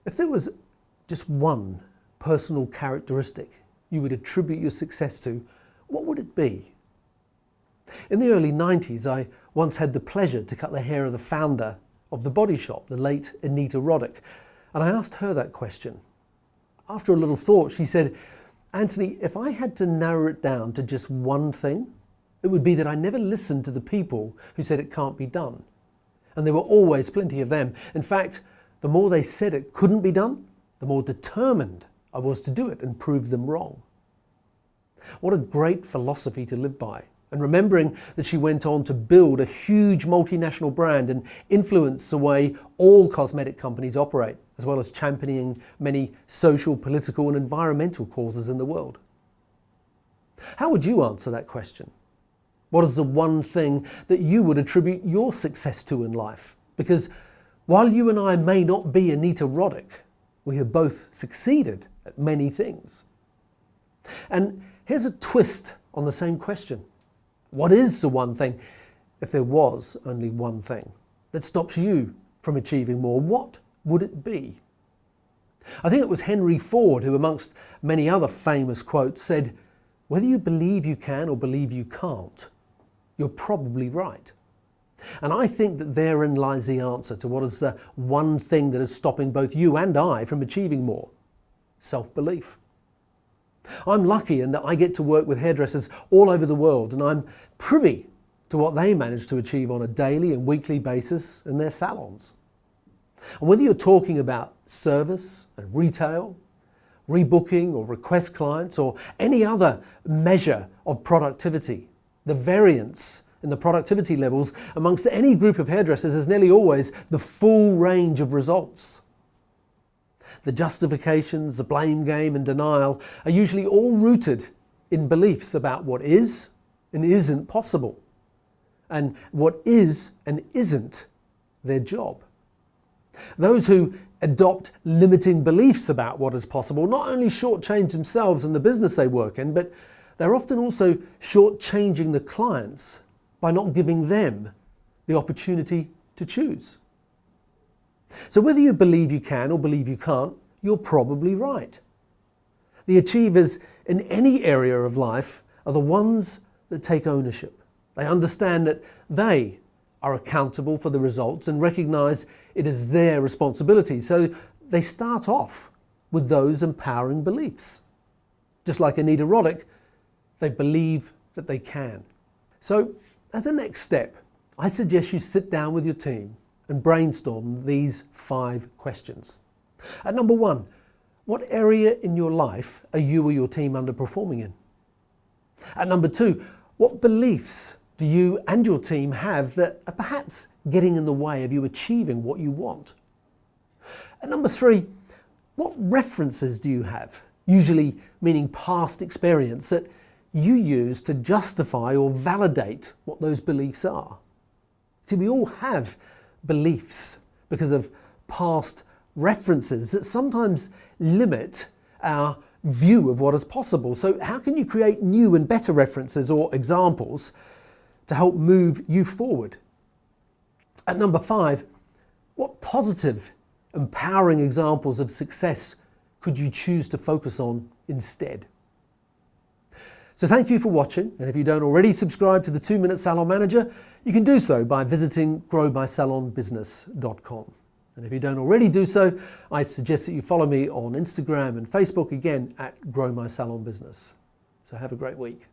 If there was just one personal characteristic you would attribute your success to, what would it be? In the early 90s, I once had the pleasure to cut the hair of the founder of The Body Shop, the late Anita Roddick, and I asked her that question. After a little thought, she said, "Antony, if I had to narrow it down to just one thing, it would be that I never listened to the people who said it can't be done. And there were always plenty of them. In fact, the more they said it couldn't be done, the more determined I was to do it and prove them wrong." What a great philosophy to live by. And remembering that she went on to build a huge multinational brand and influence the way all cosmetic companies operate, as well as championing many social, political and environmental causes in the world. How would you answer that question? What is the one thing that you would attribute your success to in life? Because while you and I may not be Anita Roddick, we have both succeeded at many things. And here's a twist on the same question. What is the one thing, if there was only one thing, that stops you from achieving more? What would it be? I think it was Henry Ford who, amongst many other famous quotes, said, "Whether you believe you can or believe you can't, you're probably right." And I think that therein lies the answer to what is the one thing that is stopping both you and I from achieving more: self-belief. I'm lucky in that I get to work with hairdressers all over the world, and I'm privy to what they manage to achieve on a daily and weekly basis in their salons. And whether you're talking about service and retail, rebooking or request clients, or any other measure of productivity, the variance in the productivity levels amongst any group of hairdressers is nearly always the full range of results. The justifications, the blame game and denial are usually all rooted in beliefs about what is and isn't possible, and what is and isn't their job. Those who adopt limiting beliefs about what is possible not only shortchange themselves and the business they work in, but they're often also shortchanging the clients by not giving them the opportunity to choose. So whether you believe you can or believe you can't, you're probably right. The achievers in any area of life are the ones that take ownership. They understand that they are accountable for the results and recognize it is their responsibility. So they start off with those empowering beliefs. Just like Anita Roddick, they believe that they can. So as a next step, I suggest you sit down with your team and brainstorm these 5 questions. At number 1, what area in your life are you or your team underperforming in? At number 2, what beliefs do you and your team have that are perhaps getting in the way of you achieving what you want? At number 3, what references do you have, usually meaning past experience, that you use to justify or validate what those beliefs are? See, we all have beliefs because of past references that sometimes limit our view of what is possible. So how can you create new and better references or examples to help move you forward? At number 5, what positive, empowering examples of success could you choose to focus on instead? So thank you for watching, and if you don't already subscribe to the 2-Minute Salon Manager, you can do so by visiting growmysalonbusiness.com. And if you don't already do so, I suggest that you follow me on Instagram and Facebook, again at Grow My Salon Business. So have a great week.